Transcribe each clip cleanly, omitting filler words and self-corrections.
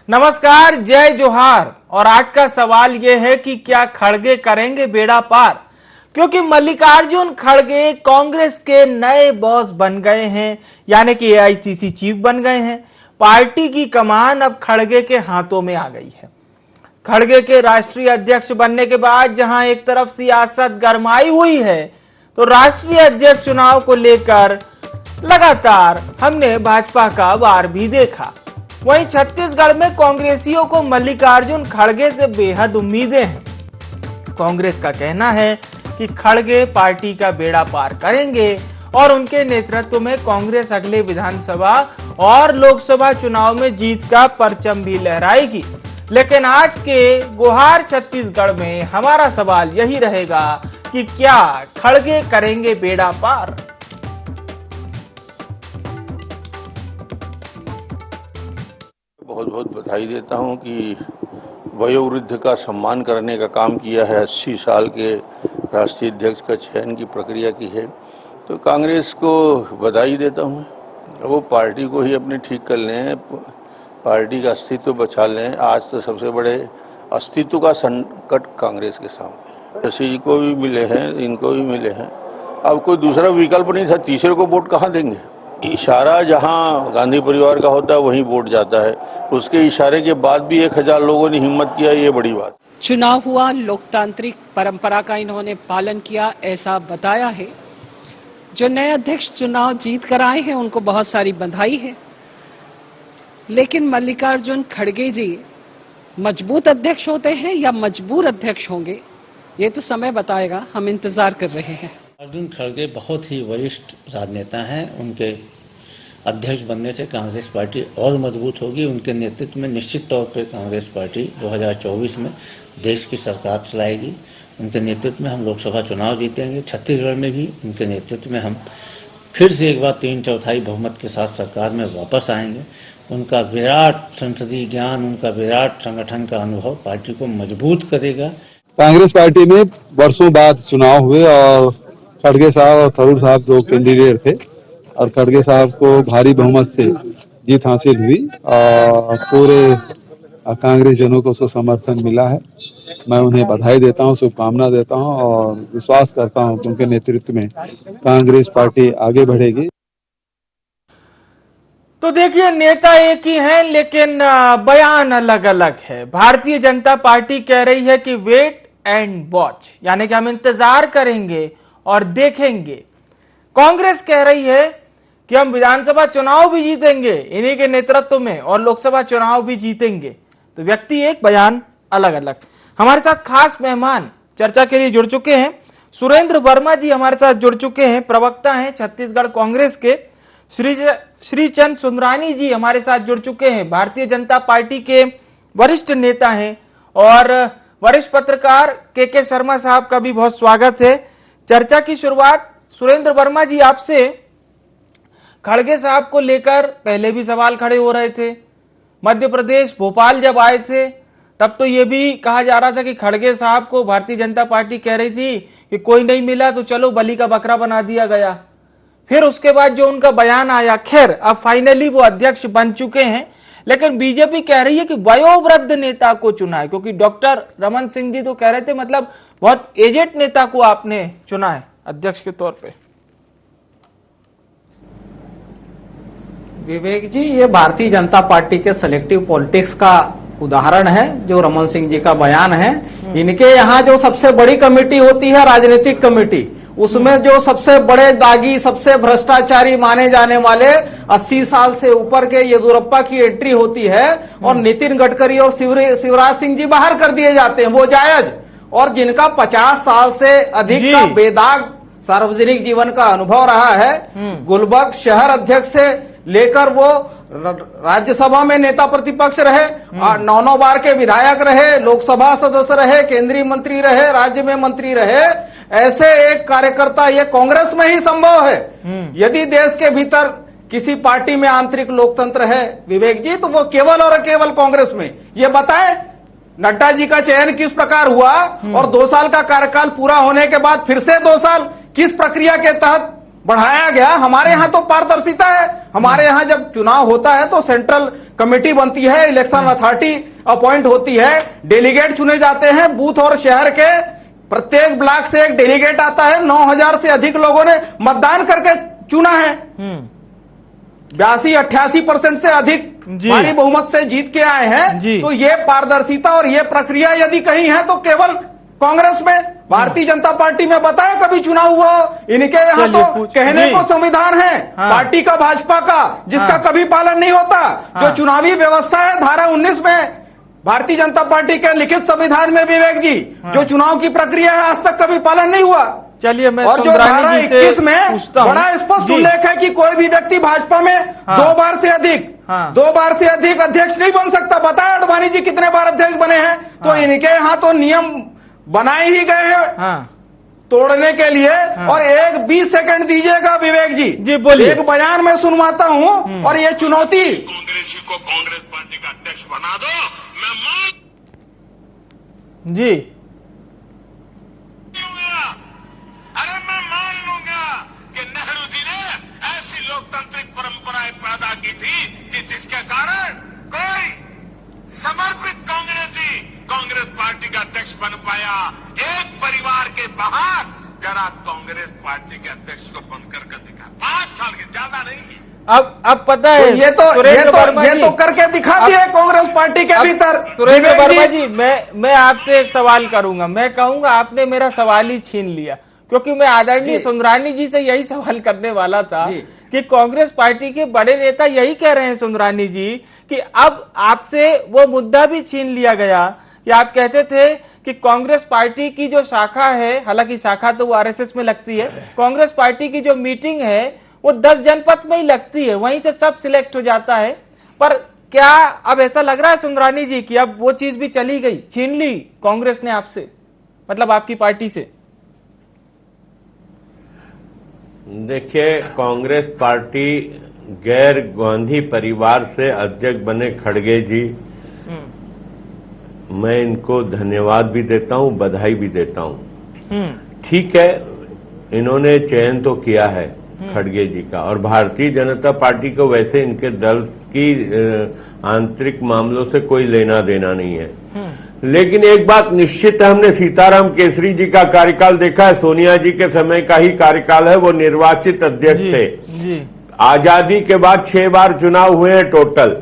नमस्कार, जय जोहार। और आज का सवाल यह है कि क्या खड़गे करेंगे बेड़ा पार, क्योंकि मल्लिकार्जुन खड़गे कांग्रेस के नए बॉस बन गए हैं, यानी कि एआईसीसी चीफ बन गए हैं। पार्टी की कमान अब खड़गे के हाथों में आ गई है। खड़गे के राष्ट्रीय अध्यक्ष बनने के बाद जहां एक तरफ सियासत गरमाई हुई है, तो राष्ट्रीय अध्यक्ष चुनाव को लेकर लगातार हमने भाजपा का वार भी देखा। वहीं छत्तीसगढ़ में कांग्रेसियों को मल्लिकार्जुन खड़गे से बेहद उम्मीदें हैं। कांग्रेस का कहना है कि खड़गे पार्टी का बेड़ा पार करेंगे और उनके नेतृत्व में कांग्रेस अगले विधानसभा और लोकसभा चुनाव में जीत का परचम भी लहराएगी। लेकिन आज के गुहार छत्तीसगढ़ में हमारा सवाल यही रहेगा कि क्या खड़गे करेंगे बेड़ा पार। बहुत बहुत बधाई देता हूं कि वयोवृद्ध का सम्मान करने का काम किया है। 80 साल के राष्ट्रीय अध्यक्ष का चयन की प्रक्रिया की है, तो कांग्रेस को बधाई देता हूं। वो पार्टी को ही अपने ठीक कर लें, पार्टी का अस्तित्व बचा लें। आज तो सबसे बड़े अस्तित्व का संकट कांग्रेस के सामने, शशि जी को भी मिले हैं, इनको भी मिले हैं। अब कोई दूसरा विकल्प नहीं था, तीसरे को वोट कहाँ देंगे। इशारा जहां गांधी परिवार का होता है वहीं वोट जाता है। उसके इशारे के बाद भी 1000 लोगों ने हिम्मत किया, ये बड़ी बात। चुनाव हुआ, लोकतांत्रिक परंपरा का इन्होंने पालन किया, ऐसा बताया है। जो नए अध्यक्ष चुनाव जीत कर आए हैं उनको बहुत सारी बधाई है। लेकिन मल्लिकार्जुन खड़गे जी मजबूत अध्यक्ष होते हैं या मजबूर अध्यक्ष होंगे, ये तो समय बताएगा। हम इंतजार कर रहे हैं। अर्जुन खड़गे बहुत ही वरिष्ठ राजनेता हैं। उनके अध्यक्ष बनने से कांग्रेस पार्टी और मजबूत होगी। उनके नेतृत्व में निश्चित तौर पर कांग्रेस पार्टी 2024 में देश की सरकार चलाएगी। उनके नेतृत्व में हम लोकसभा चुनाव जीतेंगे। छत्तीसगढ़ में भी उनके नेतृत्व में हम फिर से एक बार 3/4 बहुमत के साथ सरकार में वापस आएंगे। उनका विराट संसदीय ज्ञान, उनका विराट संगठन का अनुभव पार्टी को मजबूत करेगा। कांग्रेस पार्टी में वर्षों बाद चुनाव हुए और खड़गे साहब और थरूर साहब दो कैंडिडेट थे और खड़गे साहब को भारी बहुमत से जीत हासिल हुई और पूरे कांग्रेस जनों को उसको समर्थन मिला है। मैं उन्हें बधाई देता हूं, शुभकामना देता हूं और विश्वास करता हूं कि उनके नेतृत्व में कांग्रेस पार्टी आगे बढ़ेगी। तो देखिए, नेता एक ही हैं लेकिन बयान अलग अलग है। भारतीय जनता पार्टी कह रही है कि वेट एंड वॉच, यानी कि हम इंतजार करेंगे और देखेंगे। कांग्रेस कह रही है कि हम विधानसभा चुनाव भी जीतेंगे इन्हीं के नेतृत्व में और लोकसभा चुनाव भी जीतेंगे। तो व्यक्ति एक, बयान अलग अलग। हमारे साथ खास मेहमान चर्चा के लिए जुड़ चुके हैं। सुरेंद्र वर्मा जी हमारे साथ जुड़ चुके हैं, प्रवक्ता हैं छत्तीसगढ़ कांग्रेस के। श्रीचंद सुंदरानी जी हमारे साथ जुड़ चुके हैं, भारतीय जनता पार्टी के वरिष्ठ नेता हैं। और वरिष्ठ पत्रकार के शर्मा साहब का भी बहुत स्वागत है। चर्चा की शुरुआत सुरेंद्र वर्मा जी आपसे। खड़गे साहब को लेकर पहले भी सवाल खड़े हो रहे थे। मध्य प्रदेश भोपाल जब आए थे तब तो यह भी कहा जा रहा था कि खड़गे साहब को भारतीय जनता पार्टी कह रही थी कि कोई नहीं मिला तो चलो बलि का बकरा बना दिया गया। फिर उसके बाद जो उनका बयान आया, खैर अब फाइनली वो अध्यक्ष बन चुके हैं। लेकिन बीजेपी कह रही है कि वयोवृद्ध नेता को चुना है, क्योंकि डॉक्टर रमन सिंह जी तो कह रहे थे मतलब बहुत एजेड नेता को आपने चुना है अध्यक्ष के तौर पे। विवेक जी, ये भारतीय जनता पार्टी के सिलेक्टिव पॉलिटिक्स का उदाहरण है जो रमन सिंह जी का बयान है। इनके यहाँ जो सबसे बड़ी कमेटी होती है राजनीतिक कमेटी, उसमें जो सबसे बड़े दागी, सबसे भ्रष्टाचारी माने जाने वाले 80 साल से ऊपर के येदुरप्पा की एंट्री होती है और नितिन गडकरी और शिवराज सिंह जी बाहर कर दिए जाते हैं, वो जायज। और जिनका 50 साल से अधिक का बेदाग सार्वजनिक जीवन का अनुभव रहा है, गुलबर्ग शहर अध्यक्ष से लेकर वो राज्यसभा में नेता प्रतिपक्ष रहे, 9 बार के विधायक रहे, लोकसभा सदस्य रहे, केंद्रीय मंत्री रहे, राज्य में मंत्री रहे, ऐसे एक कार्यकर्ता ये कांग्रेस में ही संभव है। यदि देश के भीतर किसी पार्टी में आंतरिक लोकतंत्र है विवेक जी, तो वो केवल और केवल कांग्रेस में। ये बताएं नड्डा जी का चयन किस प्रकार हुआ और 2 साल का कार्यकाल पूरा होने के बाद फिर से 2 साल किस प्रक्रिया के तहत बढ़ाया गया। हमारे यहाँ तो पारदर्शिता है। हमारे यहाँ जब चुनाव होता है तो सेंट्रल कमेटी बनती है, इलेक्शन अथॉरिटी अपॉइंट होती है, डेलीगेट चुने जाते हैं, बूथ और शहर के प्रत्येक ब्लॉक से एक डेलीगेट आता है। 9,000 से अधिक लोगों ने मतदान करके चुना है। 82-88% से अधिक भारी बहुमत से जीत के आए हैं। तो ये पारदर्शिता और ये प्रक्रिया यदि कहीं है तो केवल कांग्रेस में, भारतीय जनता पार्टी में बताया कभी चुनाव हुआ? इनके यहाँ तो कहने को संविधान है पार्टी का, भाजपा का, जिसका कभी पालन नहीं होता। जो चुनावी व्यवस्था है धारा 19 में भारतीय जनता पार्टी के लिखित संविधान में, विवेक जी, जो चुनाव की प्रक्रिया है आज तक कभी पालन नहीं हुआ। चलिए मैं और जो धारा 21 में बड़ा स्पष्ट उल्लेख है कि कोई भी व्यक्ति भाजपा में 2 बार से अधिक अध्यक्ष नहीं बन सकता। बताया अडवाणी जी कितने बार अध्यक्ष बने हैं? तो इनके यहाँ तो नियम बनाए ही गए हैं तोड़ने के लिए। और एक 20 सेकंड दीजिएगा विवेक जी बोलिए। एक बयान में सुनवाता हूं और ये चुनौती, कांग्रेसी को कांग्रेस पार्टी का अध्यक्ष बना दो, मैं मान जी, अरे मैं मान लूंगा कि नेहरू जी ने ऐसी लोकतांत्रिक परंपराएं पैदा की थी कि जिसके कारण कोई समर्पित कांग्रेसी कांग्रेस पार्टी का अध्यक्ष बन पाया। एक परिवार के बाहर जरा कांग्रेस पार्टी के अध्यक्ष को बनकर दिखा, 5 साल के, ज्यादा नहीं है। अब पता है तो ये तो करके दिखा दिया कांग्रेस पार्टी के भीतर। सुरेंद्र वर्मा जी, मैं आपसे एक सवाल करूंगा। मैं कहूंगा आपने मेरा सवाल ही छीन लिया, क्योंकि मैं आदरणीय सुंदरानी जी से यही सवाल करने वाला था कि कांग्रेस पार्टी के बड़े नेता यही कह रहे हैं सुंदरानी जी कि अब आपसे वो मुद्दा भी छीन लिया गया कि आप कहते थे कि कांग्रेस पार्टी की जो शाखा है, हालांकि शाखा तो वो आरएसएस में लगती है, कांग्रेस पार्टी की जो मीटिंग है वो 10 जनपद में ही लगती है, वहीं से सब सिलेक्ट हो जाता है। पर क्या अब ऐसा लग रहा है सुंदरानी जी कि अब वो चीज भी चली गई, छीन ली कांग्रेस ने आपसे, मतलब आपकी पार्टी से? देखिए, कांग्रेस पार्टी गैर गांधी परिवार से अध्यक्ष बने खड़गे जी, मैं इनको धन्यवाद भी देता हूं, बधाई भी देता हूं। ठीक है, इन्होंने चयन तो किया है खड़गे जी का, और भारतीय जनता पार्टी को वैसे इनके दल की आंतरिक मामलों से कोई लेना देना नहीं है। लेकिन एक बात निश्चित है, हमने सीताराम केसरी जी का कार्यकाल देखा है, सोनिया जी के समय का ही कार्यकाल है, वो निर्वाचित अध्यक्ष थे। आजादी के बाद 6 बार चुनाव हुए हैं टोटल।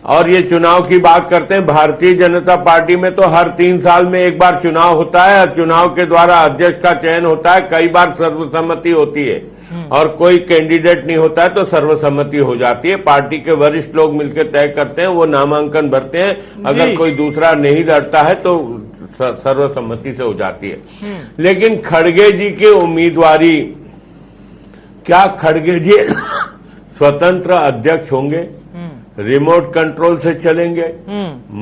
और ये चुनाव की बात करते हैं, भारतीय जनता पार्टी में तो हर 3 साल में एक बार चुनाव होता है, और चुनाव के द्वारा अध्यक्ष का चयन होता है। कई बार सर्वसम्मति होती है, और कोई कैंडिडेट नहीं होता है तो सर्वसम्मति हो जाती है। पार्टी के वरिष्ठ लोग मिलकर तय करते हैं, वो नामांकन भरते हैं, अगर कोई दूसरा नहीं लड़ता है तो सर्वसम्मति से हो जाती है। लेकिन खड़गे जी की उम्मीदवारी, क्या खड़गे जी स्वतंत्र अध्यक्ष होंगे? रिमोट कंट्रोल से चलेंगे?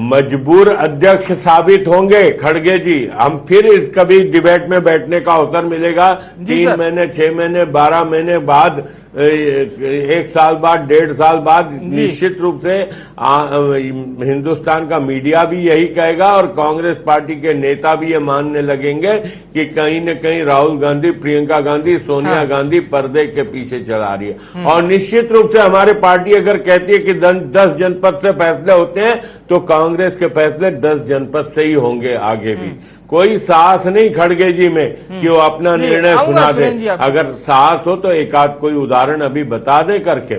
मजबूर अध्यक्ष साबित होंगे खड़गे जी? हम फिर इस कभी डिबेट में बैठने का अवसर मिलेगा 3 महीने, 6 महीने, 12 महीने बाद, 1 साल बाद, 1.5 साल बाद। निश्चित रूप से हिंदुस्तान का मीडिया भी यही कहेगा, और कांग्रेस पार्टी के नेता भी ये मानने लगेंगे कि कहीं न कहीं राहुल गांधी, प्रियंका गांधी, सोनिया गांधी पर्दे के पीछे चला रही है। और निश्चित रूप से हमारी पार्टी अगर कहती है कि 10 जनपद से फैसले होते हैं, तो कांग्रेस के फैसले 10 जनपद से ही होंगे आगे भी। कोई साहस नहीं खड़गे जी में कि वो अपना निर्णय सुना दे। अगर साहस हो तो एक आध कोई उदाहरण अभी बता दे करके।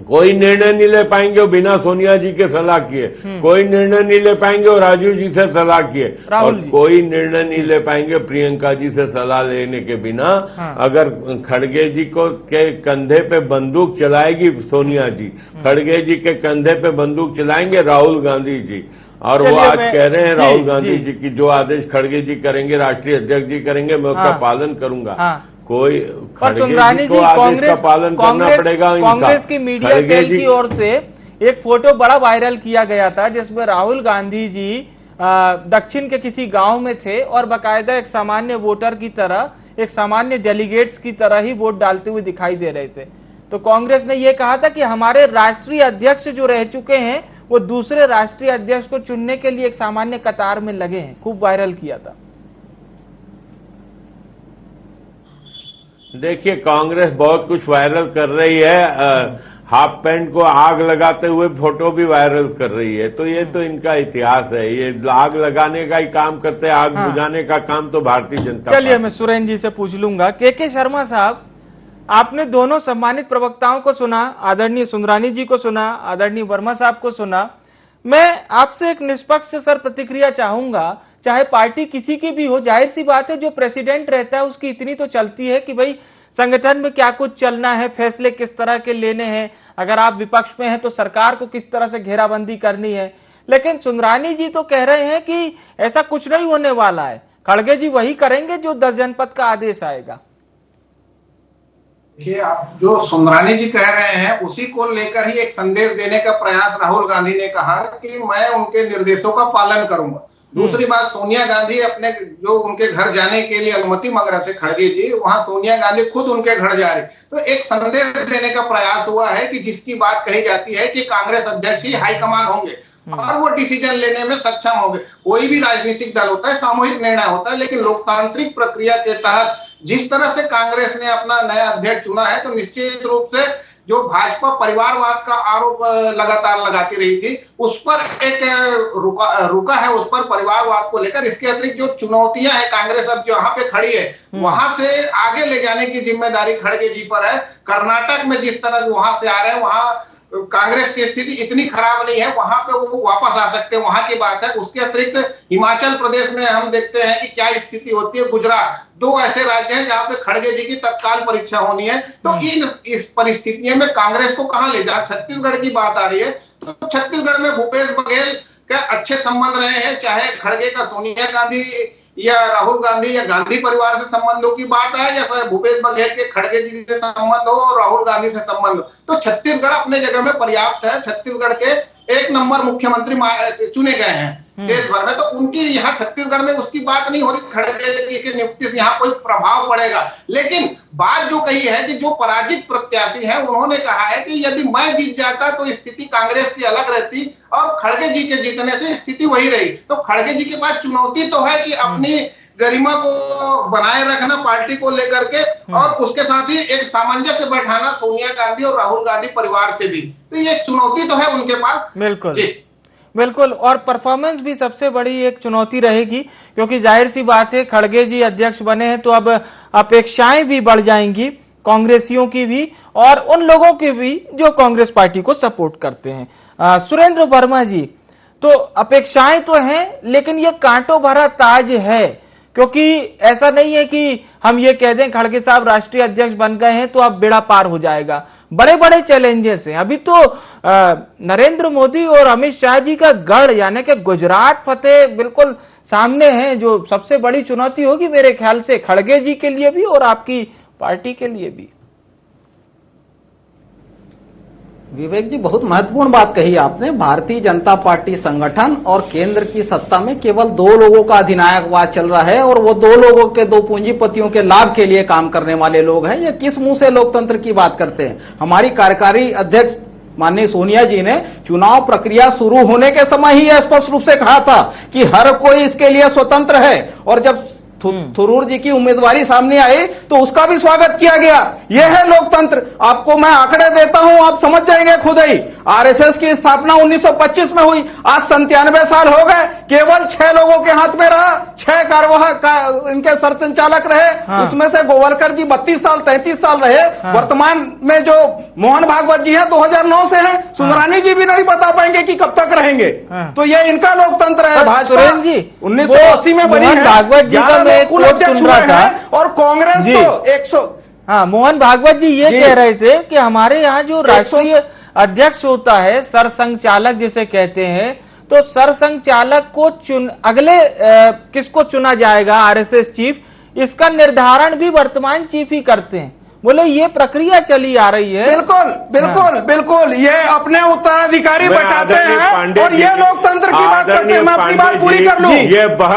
कोई निर्णय नहीं ले पाएंगे वो बिना सोनिया जी के सलाह किए, कोई निर्णय नहीं ले पाएंगे वो राजीव जी से सलाह किए, और कोई निर्णय नहीं ले पाएंगे प्रियंका जी से सलाह लेने के बिना। अगर खड़गे जी को के कंधे पे बंदूक चलाएगी सोनिया जी, खड़गे जी के कंधे पे बंदूक चलाएंगे राहुल गांधी जी। और वो आज कह रहे हैं राहुल गांधी जी की जो आदेश खड़गे जी करेंगे, राष्ट्रीय अध्यक्ष जी करेंगे, मैं उसका पालन करूंगा। कोई सुंदरानी जी, का पालन करना पड़ेगा। कांग्रेस की मीडिया सेल की ओर से एक फोटो बड़ा वायरल किया गया था, जिसमें राहुल गांधी जी दक्षिण के किसी गांव में थे और बाकायदा एक सामान्य वोटर की तरह, एक सामान्य डेलीगेट्स की तरह ही वोट डालते हुए दिखाई दे रहे थे। तो कांग्रेस ने यह कहा था कि हमारे राष्ट्रीय अध्यक्ष जो रह चुके हैं वो दूसरे राष्ट्रीय अध्यक्ष को चुनने के लिए एक सामान्य कतार में लगे हैं। खूब वायरल किया था। देखिए, कांग्रेस बहुत कुछ वायरल कर रही है। हाफ पैंट को आग लगाते हुए फोटो भी वायरल कर रही है। तो ये तो इनका इतिहास है, ये आग लगाने का ही काम करते हैं, आग बुझाने का काम तो भारतीय जनता। चलिए मैं सुरेंद्र जी से पूछ लूंगा। के शर्मा साहब, आपने दोनों सम्मानित प्रवक्ताओं को सुना, आदरणीय सुंदरानी जी को सुना, आदरणीय वर्मा साहब को सुना। मैं आपसे एक निष्पक्ष सर प्रतिक्रिया चाहूंगा, चाहे पार्टी किसी की भी हो। जाहिर सी बात है, जो प्रेसिडेंट रहता है उसकी इतनी तो चलती है कि भाई संगठन में क्या कुछ चलना है, फैसले किस तरह के लेने हैं, अगर आप विपक्ष में हैं तो सरकार को किस तरह से घेराबंदी करनी है। लेकिन सुंदरानी जी तो कह रहे हैं कि ऐसा कुछ नहीं होने वाला है, खड़गे जी वही करेंगे जो 10 जनपद का आदेश आएगा। देखिए, आप जो सुंदरानी जी कह रहे हैं उसी को लेकर ही एक संदेश देने का प्रयास राहुल गांधी ने कहा कि मैं उनके निर्देशों का पालन करूंगा। दूसरी बात, सोनिया गांधी अपने जो उनके घर जाने के लिए अनुमति मांग रहे थे खड़गे जी, वहां सोनिया गांधी खुद उनके घर जा रही। तो एक संदेश देने का प्रयास हुआ है कि जिसकी बात कही जाती है कि कांग्रेस अध्यक्ष ही हाईकमान होंगे और वो डिसीजन लेने में सक्षम होंगे। कोई भी राजनीतिक दल होता है, सामूहिक निर्णय होता है, लेकिन लोकतांत्रिक प्रक्रिया के तहत जिस तरह से कांग्रेस ने अपना नया अध्यक्ष चुना है, तो निश्चित रूप से जो भाजपा परिवारवाद का आरोप लगातार लगाती रही थी, उस पर एक रुका है, उस पर परिवारवाद को लेकर। इसके अतिरिक्त जो चुनौतियां हैं कांग्रेस अब जहां पे खड़ी है वहां से आगे ले जाने की जिम्मेदारी खड़गे जी पर है। कर्नाटक में जिस तरह वहां से आ रहे हैं, वहां कांग्रेस की स्थिति इतनी खराब नहीं है, वहां पे वो वापस आ सकते हैं, वहां की बात है। उसके अतिरिक्त हिमाचल प्रदेश में हम देखते हैं कि क्या स्थिति होती है, गुजरात, 2 ऐसे राज्य हैं जहां पे खड़गे जी की तत्काल परीक्षा होनी है। तो इस परिस्थितियों में कांग्रेस को कहां ले जा। छत्तीसगढ़ की बात आ रही है, तो छत्तीसगढ़ में भूपेश बघेल का अच्छे संबंध रहे हैं, चाहे खड़गे का सोनिया गांधी या राहुल गांधी या गांधी परिवार से संबंधों की बात है, या भूपेश बघेल के खड़गे जी से संबंध हो और राहुल गांधी से संबंध हो, तो छत्तीसगढ़ अपने जगह में पर्याप्त है। छत्तीसगढ़ के 1 नंबर मुख्यमंत्री चुने गए हैं देश भर में, तो उनकी यहाँ छत्तीसगढ़ में उसकी बात नहीं हो रही, खड़गे जी की नियुक्ति से यहाँ कोई प्रभाव पड़ेगा। लेकिन बात जो कही है कि जो पराजित प्रत्याशी है, उन्होंने कहा है कि यदि मैं जीत जाता तो स्थिति कांग्रेस की अलग रहती और खड़गे जी के जीतने से स्थिति वही रही। तो खड़गे जी के पास चुनौती तो है कि अपनी गरिमा को बनाए रखना पार्टी को लेकर के, और उसके साथ ही एक सामंजस्य बैठाना सोनिया गांधी और राहुल गांधी परिवार से भी। तो ये चुनौती तो है उनके पास। बिल्कुल बिल्कुल, और परफॉर्मेंस भी सबसे बड़ी एक चुनौती रहेगी, क्योंकि जाहिर सी बात है खड़गे जी अध्यक्ष बने हैं तो अब अपेक्षाएं भी बढ़ जाएंगी, कांग्रेसियों की भी और उन लोगों की भी जो कांग्रेस पार्टी को सपोर्ट करते हैं। सुरेंद्र वर्मा जी, तो अपेक्षाएं तो हैं, लेकिन ये कांटों भरा ताज है, क्योंकि ऐसा नहीं है कि हम ये कह दें खड़गे साहब राष्ट्रीय अध्यक्ष बन गए हैं तो अब बेड़ा पार हो जाएगा। बड़े बड़े चैलेंजेस हैं। अभी तो नरेंद्र मोदी और अमित शाह जी का गढ़ यानी कि गुजरात फतेह बिल्कुल सामने है, जो सबसे बड़ी चुनौती होगी मेरे ख्याल से खड़गे जी के लिए भी और आपकी पार्टी के लिए भी। विवेक जी, बहुत महत्वपूर्ण बात कही आपने। भारतीय जनता पार्टी संगठन और केंद्र की सत्ता में केवल 2 लोगों का अधिनायकवाद चल रहा है, और वो 2 लोगों के 2 पूंजीपतियों के लाभ के लिए काम करने वाले लोग हैं। ये किस मुंह से लोकतंत्र की बात करते हैं। हमारी कार्यकारी अध्यक्ष माननीय सोनिया जी ने चुनाव प्रक्रिया शुरू होने के समय ही स्पष्ट रूप से कहा था कि हर कोई इसके लिए स्वतंत्र है, और जब थरूर जी की उम्मीदवारी सामने आई तो उसका भी स्वागत किया गया। यह है लोकतंत्र। आपको मैं आंकड़े देता हूं, आप समझ जाएंगे खुद ही। आरएसएस की स्थापना 1925 में हुई, आज 97 साल हो गए, केवल 6 लोगों के हाथ में रहा, 6 कार्यवाहक इनके सरसंचालक रहे। हाँ। उसमें से गोवलकर जी 32 साल 33 साल रहे। हाँ। वर्तमान में जो मोहन भागवत जी है 2009 से हैं। सुंदरानी जी भी नहीं बता पाएंगे कि कब तक रहेंगे। हाँ। तो ये इनका लोकतंत्र है। भाजपा 1980 में बनी है, भागवत जी का मैं कुल अध्यक्ष हुए हैं, और कांग्रेस तो 100। हाँ, मोहन भागवत जी ये कह रहे थे कि हमारे यहाँ जो राष्ट्रीय अध्यक्ष होता है, सरसंघचालक जिसे कहते हैं, तो सरसंघचालक को अगले किसको चुना जाएगा, आरएसएस चीफ, इसका निर्धारण भी वर्तमान चीफ ही करते हैं। बोले ये प्रक्रिया चली आ रही है। बिल्कुल बिल्कुल। हाँ। बिल्कुल, ये अपने उत्तराधिकारी बैठाते हैं और ये लोकतंत्र की बात करते हैं। मैं अपनी बात पूरी कर लूं।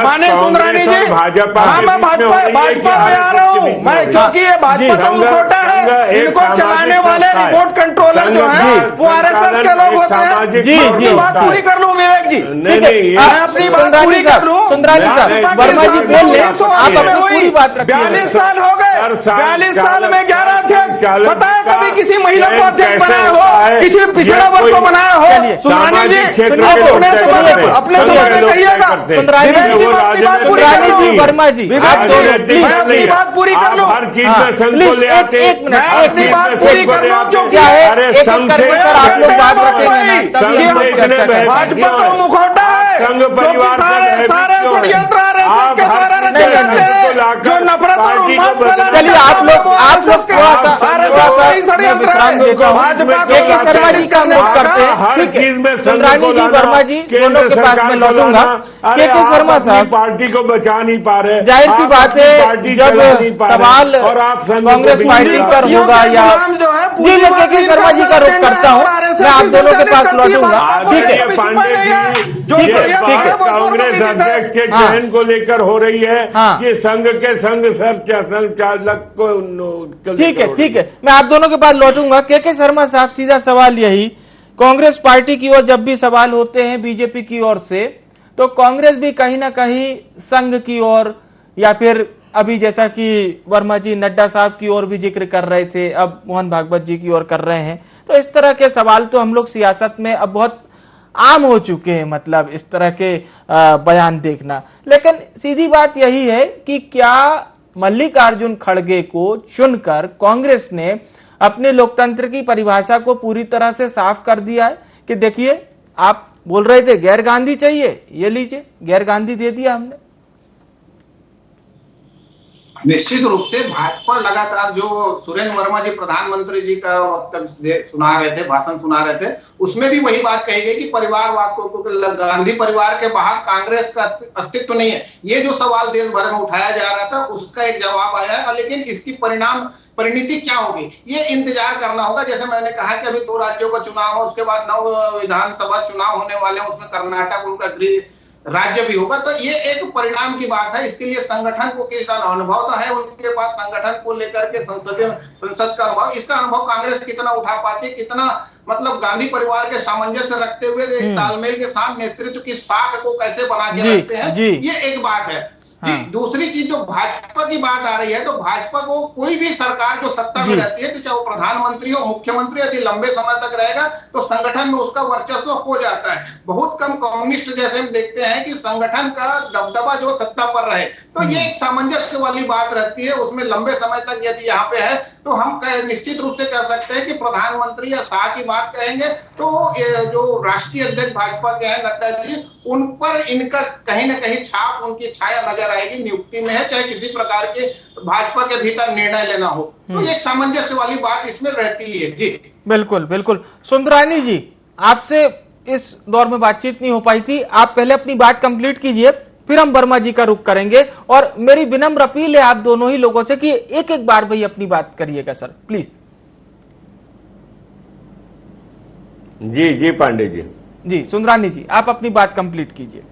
माने सुंदरानी जी, हाँ, मैं भाजपा में आ रहा हूँ मैं, क्योंकि ये भाजपा का मुखौटा है। इनको चलाने वाले रिमोट कंट्रोलर जो है वो आरएसएस के लोग होते हैं। जी जी, बात पूरी कर लूं विवेक जी, मैं अपनी बात पूरी कर लूं। सुंदरानी साहब, वर्मा जी बोल रहे हैं, आप अपनी पूरी बात रखिए। 42 साल हो गए, 42 साल में 11 अध्यक्ष, चालक बताया का कभी किसी महिला को चयन अध्यक्ष कैसे बनाया होता हो, है? किसी पिछड़ा ये वर्ग को कोई बनाया हो? चलिए, सुंदरानी जी, सामाजिक क्षेत्र आप के लोग अपने तय समय करते में हैं। अपने संघ समय के में लोग तय कहिएगा। करते हैं। सुंदरानी जी, विवेक जी, वो मैं अपनी बात पूरी कर सुंदरानी लूं। जी, वर्मा जी, विवेक आप जी, दोनों- मैं अपनी बात पूरी कर लूं। हर चीज हाँ, में संघ प्लीज, को ले आते हैं। एक मिनट, मैं एक अपनी मिनट, बात एक पूरी मिनट, कर लूं, क्योंकि क्या है, अरे एक संघ करके से सर आप लोग बात भाई, रखेंगे ना, तभी संघ हम में लोग चर्चा इतने करेंगे। भाजपा का मुखौटा है, संघ जो कि परिवार का सारे भयभीत सारे क्यों है? षड्यंत्र आरएसएस आप के हर द्वारा चीज रचे में जाते संघ को हैं, लाकर जो नफरत और पार्टी को उन्माद बदलना फैलाने चलिए, का आप काम लोग है, वो आरएसएस का थोड़ा सा आरएसएस का ही मैं षड्यंत्र विश्राम है। देता हूं। भाजपा को के शर्मा जी का नोट करते हैं, हर ठीक है। चीज में संघ सुंदरानी को जी, लाना, वर्मा जी, केंद्र दोनों के पास सरकार में को लौटूंगा। लाना। के अरे शर्मा आप अपनी साहब, पार्टी को बचा नहीं पा रहे, जाहिर सी आप बात अपनी है, पार्टी जब चला नहीं पा रहे, सवाल और आप संघ को कांग्रेस भी पार्टी चला पर रहे हैं। होगा या जी, मैं के शर्मा जी का रुख करता हूं, मैं आप दोनों के पास लौटूंगा, ठीक है। पांडे जी, जो ये प्रयास बात है वो कांग्रेस पूर्व विदित है। अध्यक्ष के हाँ। चयन को लेकर हो रही है हाँ। कि संघ के संघ चालक को ठीक है, ठीक है, मैं आप दोनों के पास लौटूंगा। के शर्मा साहब, सीधा सवाल यही, कांग्रेस पार्टी की ओर जब भी सवाल होते हैं बीजेपी की ओर से, तो कांग्रेस भी कहीं ना कहीं संघ की ओर, या फिर अभी जैसा कि वर्मा जी नड्डा साहब की ओर भी जिक्र कर रहे थे, अब मोहन भागवत जी की ओर कर रहे हैं, तो इस तरह के सवाल तो हम लोग सियासत में अब बहुत आम हो चुके हैं, मतलब इस तरह के बयान देखना। लेकिन सीधी बात यही है कि क्या मल्लिकार्जुन खड़गे को चुनकर कांग्रेस ने अपने लोकतंत्र की परिभाषा को पूरी तरह से साफ कर दिया है कि देखिए, आप बोल रहे थे गैर गांधी चाहिए, ये लीजिए गैर गांधी दे दिया हमने। निश्चित रूप से भाजपा लगातार, जो सुरेंद्र वर्मा जी प्रधानमंत्री जी का वक्तव्य सुना रहे थे, भाषण सुना रहे थे, उसमें भी वही बात कही गई कि परिवारवाद को, गांधी परिवार के बाहर कांग्रेस का अस्तित्व नहीं है। ये जो सवाल देश भर में उठाया जा रहा था, उसका एक जवाब आया है, लेकिन इसकी परिणति क्या होगी ये इंतजार करना होगा। जैसे मैंने कहा कि अभी 2 राज्यों का चुनाव है, उसके बाद 9 विधानसभा चुनाव होने वाले हैं, उसमें कर्नाटक उनका गृह राज्य भी होगा, तो ये एक परिणाम की बात है। इसके लिए संगठन को कितना अनुभव तो है उनके पास, संगठन को लेकर के संसद का अनुभव, इसका अनुभव कांग्रेस कितना उठा पाती है, कितना मतलब गांधी परिवार के सामंजस्य रखते हुए एक तालमेल के साथ नेतृत्व की साख को कैसे बना के रखते हैं, ये एक बात है। जी, दूसरी चीज जो भाजपा की बात आ रही है, तो भाजपा को कोई भी सरकार जो सत्ता में रहती है, तो चाहे वो प्रधानमंत्री हो, मुख्यमंत्री, यदि लंबे समय तक रहेगा तो संगठन में उसका वर्चस्व हो जाता है। बहुत कम कम्युनिस्ट जैसे हम देखते हैं कि संगठन का दबदबा जो सत्ता पर रहे, तो ये एक सामंजस्य वाली बात रहती है। उसमें लंबे समय तक यदि यहाँ पे है, तो हम निश्चित रूप से कह सकते हैं कि प्रधानमंत्री या शाह की बात कहेंगे तो जो राष्ट्रीय अध्यक्ष भाजपा के हैं नड्डा जी, उन पर इनका कहीं ना कहीं छाप, उनकी छाया नजर आएगी, नियुक्ति में है, चाहे किसी प्रकार के भाजपा के भीतर निर्णय लेना हो, तो एक सामंजस्य वाली बात इसमें रहती है। जी बिल्कुल बिल्कुल। सुंदरानी जी, आपसे इस दौर में बातचीत नहीं हो पाई थी, आप पहले अपनी बात कंप्लीट कीजिए, फिर हम वर्मा जी का रुख करेंगे। और मेरी विनम्र अपील है आप दोनों ही लोगों से कि एक एक बार भाई अपनी बात करिएगा सर, प्लीज। जी जी पांडे जी। जी सुंदरानी जी, आप अपनी बात कंप्लीट कीजिए।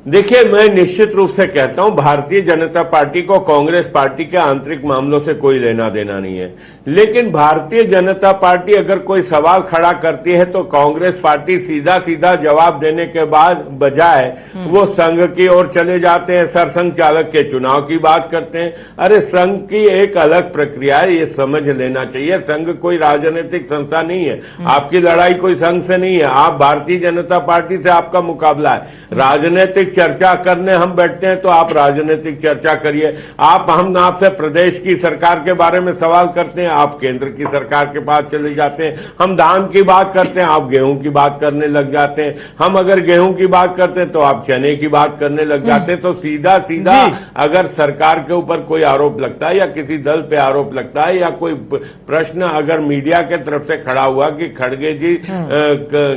देखिए, मैं निश्चित रूप से कहता हूं, भारतीय जनता पार्टी को कांग्रेस पार्टी के आंतरिक मामलों से कोई लेना देना नहीं है, लेकिन भारतीय जनता पार्टी अगर कोई सवाल खड़ा करती है तो कांग्रेस पार्टी सीधा सीधा जवाब देने के बाद बजाय वो संघ की ओर चले जाते हैं, सरसंघ चालक के चुनाव की बात करते हैं। अरे संघ की एक अलग प्रक्रिया है, ये समझ लेना चाहिए। संघ कोई राजनीतिक संस्था नहीं है, आपकी लड़ाई कोई संघ से नहीं है, आप भारतीय जनता पार्टी से आपका मुकाबला है। राजनीतिक चर्चा करने हम बैठते हैं तो आप राजनीतिक चर्चा करिए। हम आपसे प्रदेश की सरकार के बारे में सवाल करते हैं, आप केंद्र की सरकार के पास चले जाते हैं। हम धान की बात करते हैं, आप गेहूं की बात करने लग जाते हैं। हम अगर गेहूं की बात करते हैं तो आप चने की बात करने लग जाते हैं। तो सीधा सीधा अगर सरकार के ऊपर कोई आरोप लगता है या किसी दल पे आरोप लगता है या कोई प्रश्न अगर मीडिया के तरफ से खड़ा हुआ कि खड़गे जी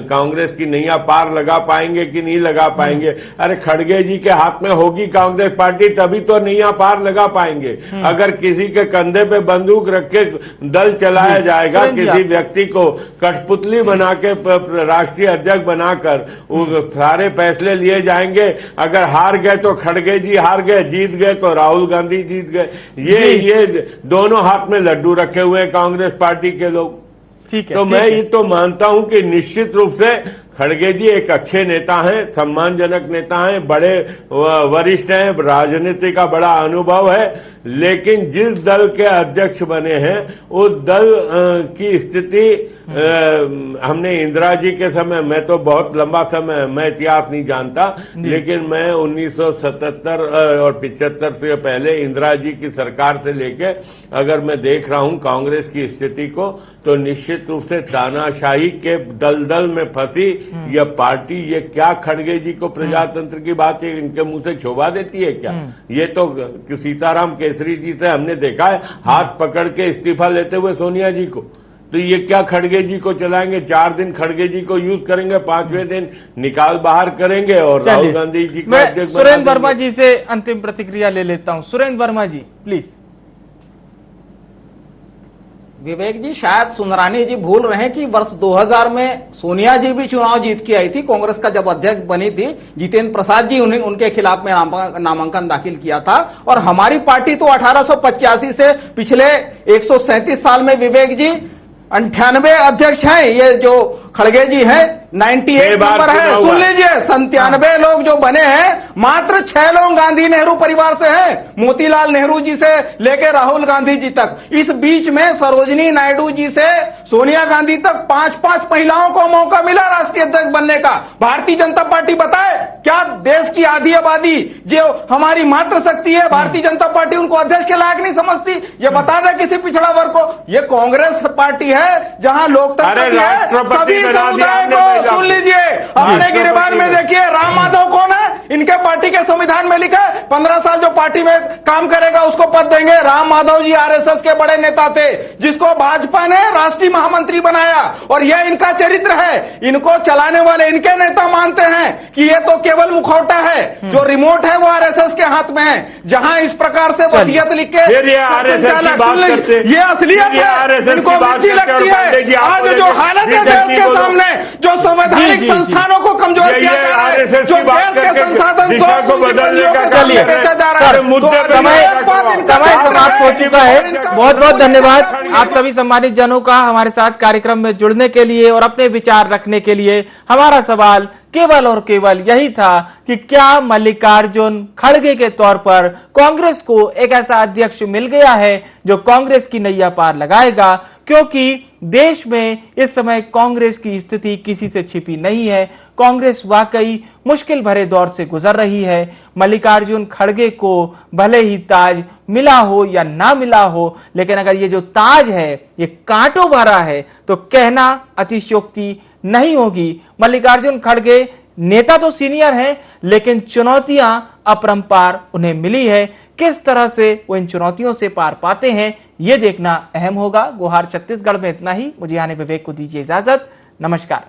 कांग्रेस की नैया पार लगा पाएंगे कि नहीं लगा पाएंगे, अरे खड़गे जी के हाथ में होगी कांग्रेस पार्टी तभी तो नैया पार लगा पाएंगे। अगर किसी के कंधे पे बंदूक रख के दल चलाया जाएगा, किसी व्यक्ति को कठपुतली बना के राष्ट्रीय अध्यक्ष बनाकर सारे फैसले लिए जाएंगे। अगर हार गए तो खड़गे जी हार गए, जीत गए तो राहुल गांधी जीत गए। ये दोनों हाथ में लड्डू रखे हुए हैं कांग्रेस पार्टी के लोग। ठीक है, तो मैं ये तो मानता हूं कि निश्चित रूप से खड़गे जी एक अच्छे नेता हैं, सम्मानजनक नेता हैं, बड़े वरिष्ठ हैं, राजनीति का बड़ा अनुभव है, लेकिन जिस दल के अध्यक्ष बने हैं उस दल की स्थिति हमने इंदिरा जी के समय, मैं तो बहुत लंबा समय, मैं इतिहास नहीं जानता, लेकिन मैं 1977 और 75 से पहले इंदिरा जी की सरकार से लेके अगर मैं देख रहा हूं कांग्रेस की स्थिति को, तो निश्चित रूप से तानाशाही के दलदल में फंसी यह पार्टी, ये क्या खड़गे जी को प्रजातंत्र की बात इनके मुंह से छोबा देती है क्या? ये तो सीताराम केसरी जी से हमने देखा है हाथ पकड़ के इस्तीफा लेते हुए सोनिया जी को, तो ये क्या खड़गे जी को चलाएंगे? 4 दिन खड़गे जी को यूज करेंगे, 5वें दिन निकाल बाहर करेंगे और राहुल गांधी जी को अध्यक्ष। सुरेंद्र वर्मा जी से अंतिम प्रतिक्रिया ले लेता हूं। सुरेंद्र वर्मा जी प्लीज। विवेक जी, शायद सुंदरानी जी भूल रहे हैं कि वर्ष 2000 में सोनिया जी भी चुनाव जीत के आई थी, कांग्रेस का जब अध्यक्ष बनी थी, जितेंद्र प्रसाद जी उनके खिलाफ में नामांकन दाखिल किया था। और हमारी पार्टी तो 1885 से पिछले 137 साल में विवेक जी 98 अध्यक्ष हैं। ये जो खड़गे जी हैं 98 नंबर है, सुन लीजिए, 97 लोग जो बने हैं, मात्र 6 लोग गांधी नेहरू परिवार से हैं, मोतीलाल नेहरू जी से लेकर राहुल गांधी जी तक। इस बीच में सरोजिनी नायडू जी से सोनिया गांधी तक 5-5 महिलाओं को मौका मिला राष्ट्रीय अध्यक्ष बनने का। भारतीय जनता पार्टी बताए क्या देश की आधी आबादी जो हमारी मात्र शक्ति है, भारतीय जनता पार्टी उनको अध्यक्ष के लायक नहीं समझती? ये बता दे किसी पिछड़ा वर्ग को। ये कांग्रेस पार्टी है जहां लोकतंत्र भी है, सभी समुदाय को। सुन लीजिए, अपने गिरबान में देखिए राम माधव कौन है, इनके पार्टी के संविधान में लिखा है 15 साल जो पार्टी में काम करेगा उसको पद देंगे। राम माधव जी आरएसएस के बड़े नेता थे, जिसको भाजपा ने राष्ट्रीय महामंत्री बनाया, और यह इनका चरित्र है। इनको चलाने वाले इनके नेता मानते हैं कि ये तो केवल मुखौटा है, जो रिमोट है वो आरएसएस के हाथ में है। जहां इस प्रकार से वसीयत लिख के ये असलियत है, इनको मिर्ची लगती है। आज जो हालत है देश के सामने, जो संवैधानिक संस्थानों को कमजोर किया जा रहा है, जो देश के संसाधन को बदलने का बेचा जा रहा है, समय समाप्त हो चुका है। बहुत बहुत धन्यवाद आप सभी सम्मानित जनों का हमारे साथ कार्यक्रम में जुड़ने के लिए और अपने विचार रखने के लिए। हमारा सवाल केवल और केवल यही था कि क्या मल्लिकार्जुन खड़गे के तौर पर कांग्रेस को एक ऐसा अध्यक्ष मिल गया है जो कांग्रेस की नैया पार लगाएगा, क्योंकि देश में इस समय कांग्रेस की स्थिति किसी से छिपी नहीं है। कांग्रेस वाकई मुश्किल भरे दौर से गुजर रही है। मल्लिकार्जुन खड़गे को भले ही ताज मिला हो या ना मिला हो, लेकिन अगर ये जो ताज है ये कांटों भरा है तो कहना अतिशयोक्ति नहीं होगी। मल्लिकार्जुन खड़गे नेता तो सीनियर हैं, लेकिन चुनौतियां अपरंपार उन्हें मिली है। किस तरह से वो इन चुनौतियों से पार पाते हैं ये देखना अहम होगा। गुहार छत्तीसगढ़ में इतना ही। मुझे यानी विवेक को दीजिए इजाजत। नमस्कार।